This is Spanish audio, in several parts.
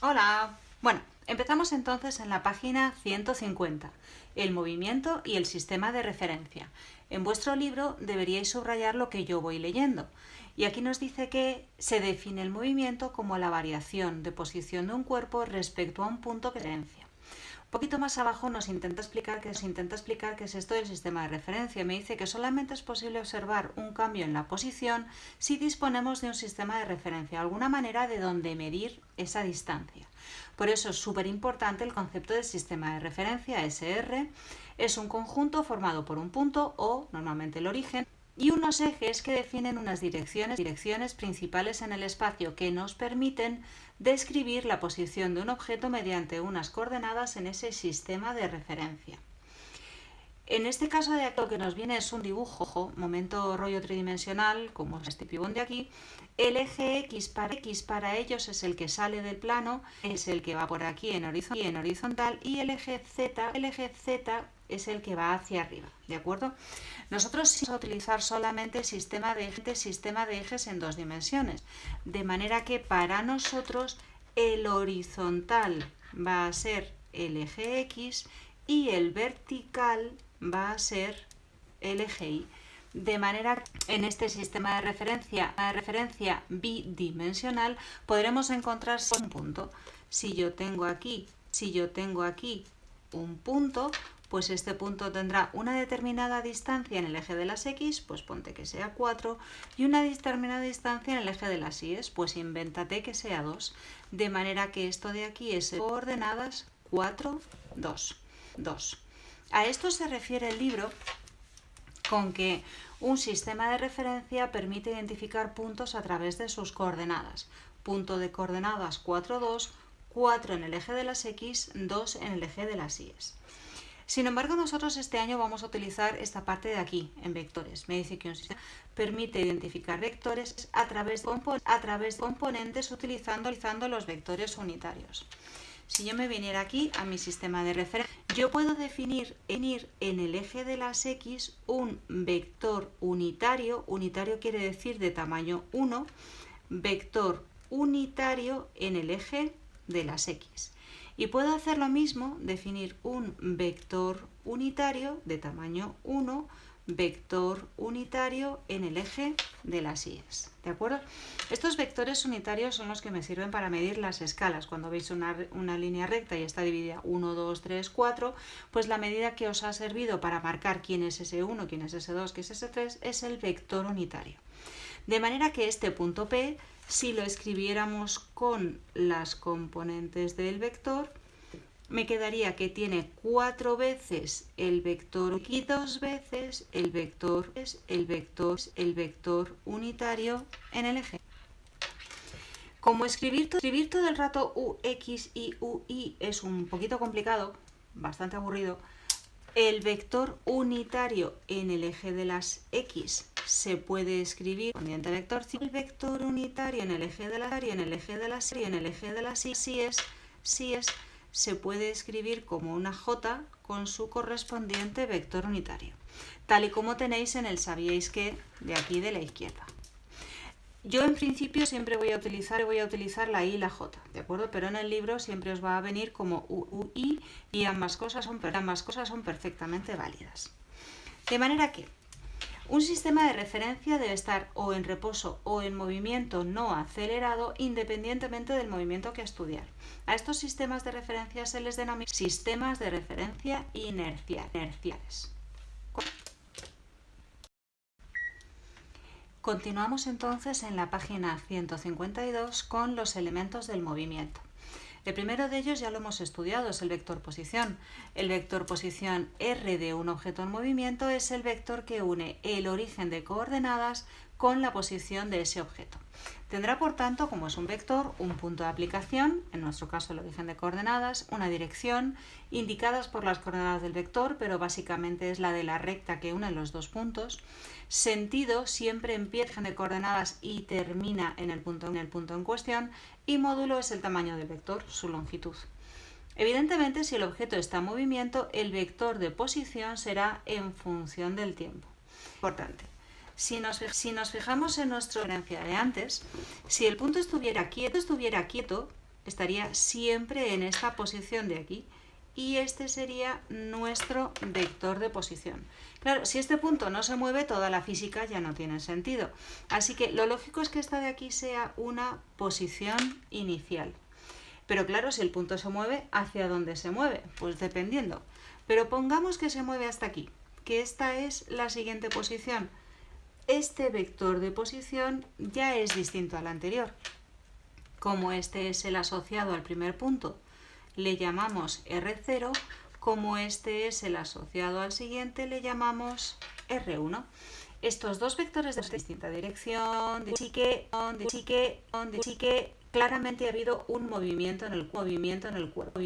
Hola. Bueno, empezamos entonces en la página 150, el movimiento y el sistema de referencia. En vuestro libro deberíais subrayar lo que yo voy leyendo. Y aquí nos dice que se define el movimiento como la variación de posición de un cuerpo respecto a un punto de referencia. Un poquito más abajo nos intenta explicar qué es esto del sistema de referencia. Me dice que solamente es posible observar un cambio en la posición si disponemos de un sistema de referencia, alguna manera de donde medir esa distancia. Por eso es súper importante el concepto de sistema de referencia, SR. Es un conjunto formado por un punto o, normalmente el origen, y unos ejes que definen unas direcciones principales en el espacio que nos permiten describir la posición de un objeto mediante unas coordenadas en ese sistema de referencia. En este caso de aquí lo que nos viene es un dibujo, momento rollo tridimensional, como este pibón de aquí. El eje X para ellos es el que sale del plano, es el que va por aquí en horizontal, y el eje Z es el que va hacia arriba, ¿de acuerdo? Nosotros sí vamos a utilizar solamente el sistema de ejes en dos dimensiones, de manera que para nosotros el horizontal va a ser el eje X y el vertical va a ser el eje Y. De manera que en este sistema de referencia bidimensional podremos encontrar un punto. Si yo tengo aquí un punto, pues este punto tendrá una determinada distancia en el eje de las X, pues ponte que sea 4, y una determinada distancia en el eje de las Y, pues invéntate que sea 2. De manera que esto de aquí es coordenadas 4, 2, 2. A esto se refiere el libro con que un sistema de referencia permite identificar puntos a través de sus coordenadas. Punto de coordenadas 4, 2, 4 en el eje de las X, 2 en el eje de las Y. Sin embargo, nosotros este año vamos a utilizar esta parte de aquí, en vectores. Me dice que un sistema permite identificar vectores a través de componentes utilizando los vectores unitarios. Si yo me viniera aquí a mi sistema de referencia, yo puedo definir en el eje de las X un vector unitario. Unitario quiere decir de tamaño 1, vector unitario en el eje de las X. Y puedo hacer lo mismo, definir un vector unitario de tamaño 1, vector unitario en el eje de las Y. ¿De acuerdo? Estos vectores unitarios son los que me sirven para medir las escalas. Cuando veis una línea recta y está dividida 1, 2, 3, 4, pues la medida que os ha servido para marcar quién es ese 1, quién es ese 2, quién es ese 3, es el vector unitario. De manera que este punto P, si lo escribiéramos con las componentes del vector, me quedaría que tiene 4 veces el vector y 2 veces el vector unitario en el eje. Como escribir todo el rato UX y UI es un poquito complicado, bastante aburrido, el vector unitario en el eje de las X se puede escribir correspondiente vector. El vector unitario en el eje de las Y se puede escribir como una J con su correspondiente vector unitario, tal y como tenéis en el sabíais que de aquí de la izquierda. Yo en principio siempre voy a utilizar la I y la J, ¿de acuerdo? Pero en el libro siempre os va a venir como UI y ambas cosas son perfectamente válidas. De manera que un sistema de referencia debe estar o en reposo o en movimiento no acelerado independientemente del movimiento que estudiar. A estos sistemas de referencia se les denomina sistemas de referencia inerciales. Continuamos entonces en la página 152 con los elementos del movimiento. El primero de ellos ya lo hemos estudiado, es el vector posición. El vector posición R de un objeto en movimiento es el vector que une el origen de coordenadas con la posición de ese objeto. Tendrá, por tanto, como es un vector, un punto de aplicación, en nuestro caso el origen de coordenadas, una dirección, indicadas por las coordenadas del vector, pero básicamente es la de la recta que une los dos puntos. Sentido, siempre empieza de coordenadas y termina en el punto en cuestión. Y módulo es el tamaño del vector, su longitud. Evidentemente, si el objeto está en movimiento, el vector de posición será en función del tiempo. Importante. Si nos fijamos en nuestra referencia de antes, si el punto estuviera quieto, estaría siempre en esta posición de aquí. Y este sería nuestro vector de posición. Claro, si este punto no se mueve, toda la física ya no tiene sentido. Así que lo lógico es que esta de aquí sea una posición inicial. Pero claro, si el punto se mueve, ¿hacia dónde se mueve? Pues dependiendo. Pero pongamos que se mueve hasta aquí, que esta es la siguiente posición. Este vector de posición ya es distinto al anterior. Como este es el asociado al primer punto, le llamamos R0, como este es el asociado al siguiente, le llamamos R1. Estos dos vectores de distinta dirección, de chique, claramente ha habido un movimiento en el cuerpo.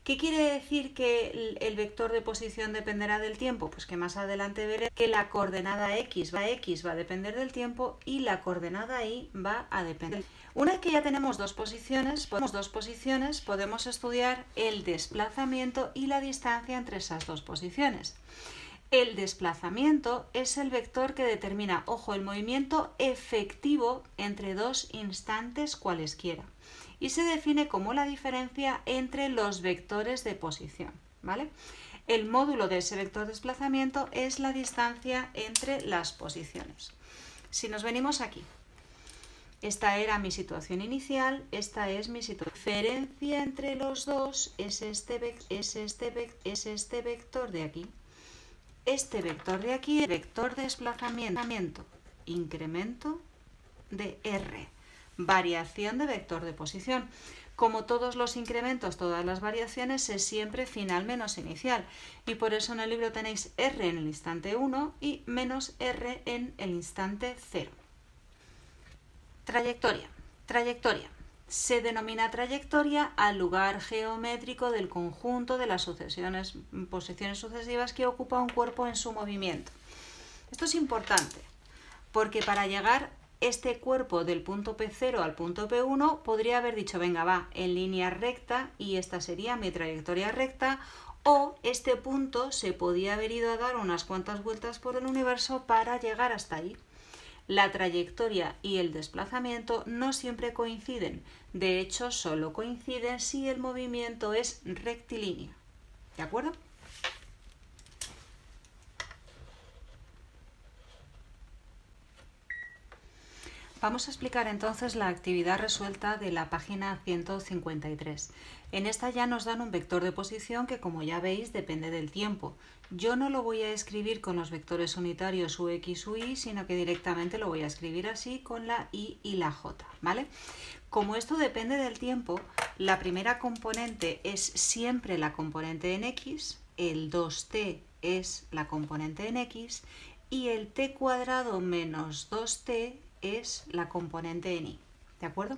¿Qué quiere decir que el vector de posición dependerá del tiempo? Pues que más adelante veré que la coordenada X va a depender del tiempo y la coordenada Y va a depender. Una vez que ya tenemos dos posiciones, podemos estudiar el desplazamiento y la distancia entre esas dos posiciones. El desplazamiento es el vector que determina, ojo, el movimiento efectivo entre dos instantes cualesquiera. Y se define como la diferencia entre los vectores de posición, ¿vale? El módulo de ese vector de desplazamiento es la distancia entre las posiciones. Si nos venimos aquí, esta era mi situación inicial, esta es mi situación. La diferencia entre los dos es este vector de aquí. Este vector de aquí es el vector de desplazamiento, incremento de R, variación de vector de posición. Como todos los incrementos, todas las variaciones, es siempre final menos inicial. Y por eso en el libro tenéis R en el instante 1 y menos R en el instante 0. Trayectoria. Se denomina trayectoria al lugar geométrico del conjunto de las posiciones sucesivas que ocupa un cuerpo en su movimiento. Esto es importante, porque para llegar este cuerpo del punto P0 al punto P1 podría haber dicho, venga, va, en línea recta y esta sería mi trayectoria recta, o este punto se podía haber ido a dar unas cuantas vueltas por el universo para llegar hasta ahí. La trayectoria y el desplazamiento no siempre coinciden, de hecho solo coinciden si el movimiento es rectilíneo. ¿De acuerdo? Vamos a explicar entonces la actividad resuelta de la página 153. En esta ya nos dan un vector de posición que, como ya veis, depende del tiempo. Yo no lo voy a escribir con los vectores unitarios UX u Y, sino que directamente lo voy a escribir así con la Y y la J, ¿vale? Como esto depende del tiempo, la primera componente es siempre la componente en X, el 2t es la componente en X y el t cuadrado menos 2t es la componente en Y, ¿de acuerdo?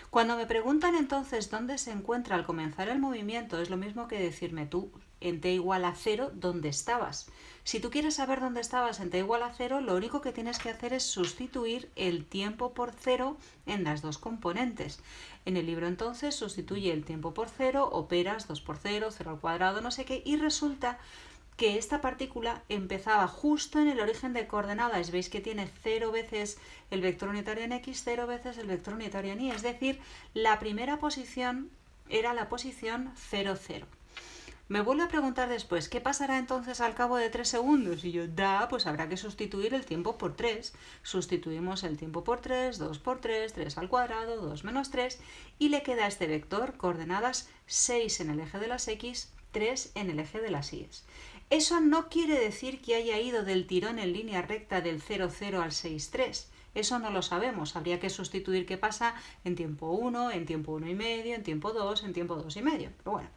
Cuando me preguntan entonces dónde se encuentra al comenzar el movimiento, es lo mismo que decirme tú en t igual a 0 dónde estabas. Si tú quieres saber dónde estabas en t igual a 0, lo único que tienes que hacer es sustituir el tiempo por 0 en las dos componentes. En el libro entonces sustituye el tiempo por 0, operas 2 por 0, 0 al cuadrado, no sé qué, y resulta que esta partícula empezaba justo en el origen de coordenadas. Veis que tiene 0 veces el vector unitario en X, 0 veces el vector unitario en Y. Es decir, la primera posición era la posición 0, 0. Me vuelvo a preguntar después, ¿qué pasará entonces al cabo de 3 segundos? Y yo, pues habrá que sustituir el tiempo por 3. Sustituimos el tiempo por 3, 2 por 3, 3 al cuadrado, 2 menos 3, y le queda este vector, coordenadas 6 en el eje de las X, 3 en el eje de las Y. Eso no quiere decir que haya ido del tirón en línea recta del 0, 0 al 6, 3. Eso no lo sabemos. Habría que sustituir qué pasa en tiempo 1, en tiempo 1 y medio, en tiempo 2, en tiempo 2 y medio. Pero bueno.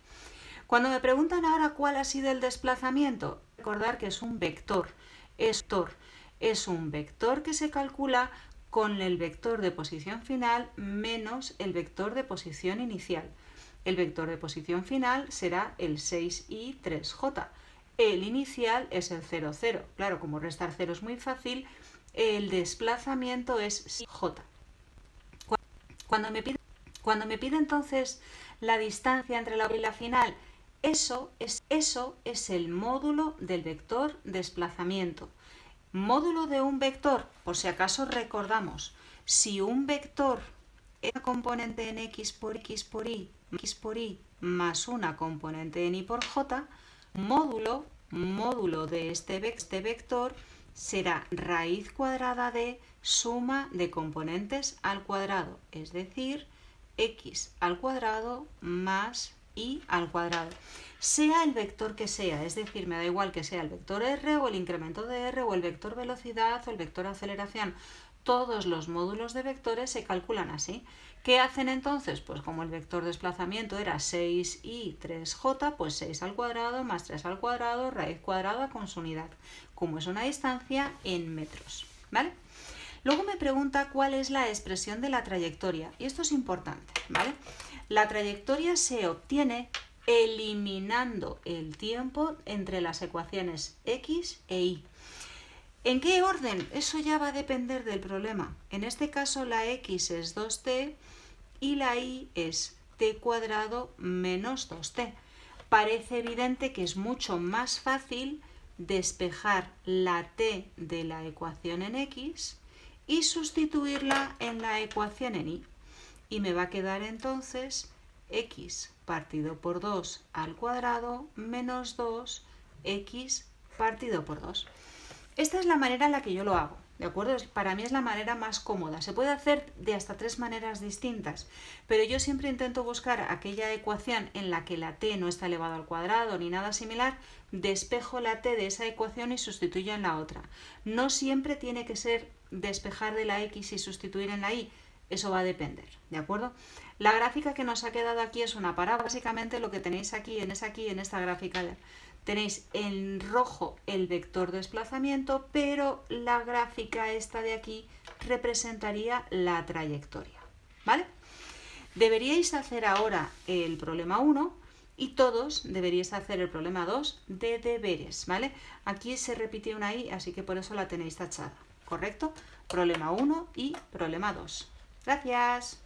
Cuando me preguntan ahora cuál ha sido el desplazamiento, recordar que es un vector. Es un vector que se calcula con el vector de posición final menos el vector de posición inicial. El vector de posición final será el 6i 3j. El inicial es el 0, 0. Claro, como restar 0 es muy fácil, el desplazamiento es j. Cuando me pide entonces la distancia entre la y la final, eso es el módulo del vector desplazamiento. Módulo de un vector, por si acaso recordamos, si un vector una componente en x por y más una componente en y por j, módulo de este vector será raíz cuadrada de suma de componentes al cuadrado, es decir, x al cuadrado más y al cuadrado. Sea el vector que sea, es decir, me da igual que sea el vector r o el incremento de r o el vector velocidad o el vector aceleración. Todos los módulos de vectores se calculan así. ¿Qué hacen entonces? Pues como el vector desplazamiento era 6y 3j, pues 6 al cuadrado más 3 al cuadrado, raíz cuadrada con su unidad, como es una distancia en metros, ¿vale? Luego me pregunta cuál es la expresión de la trayectoria, y esto es importante, ¿vale? La trayectoria se obtiene eliminando el tiempo entre las ecuaciones x e y. ¿En qué orden? Eso ya va a depender del problema. En este caso la x es 2t y la y es t cuadrado menos 2t. Parece evidente que es mucho más fácil despejar la t de la ecuación en x y sustituirla en la ecuación en y. Y me va a quedar entonces x partido por 2 al cuadrado menos 2x partido por 2. Esta es la manera en la que yo lo hago, ¿de acuerdo? Para mí es la manera más cómoda. Se puede hacer de hasta 3 maneras distintas, pero yo siempre intento buscar aquella ecuación en la que la t no está elevado al cuadrado ni nada similar, despejo la t de esa ecuación y sustituyo en la otra. No siempre tiene que ser despejar de la x y sustituir en la y, eso va a depender, ¿de acuerdo? La gráfica que nos ha quedado aquí es una parábola, básicamente lo que tenéis aquí en esta gráfica. Tenéis en rojo el vector desplazamiento, pero la gráfica esta de aquí representaría la trayectoria, ¿vale? Deberíais hacer ahora el problema 1 y todos deberíais hacer el problema 2 de deberes, ¿vale? Aquí se repite una i, así que por eso la tenéis tachada, ¿correcto? Problema 1 y problema 2. Gracias.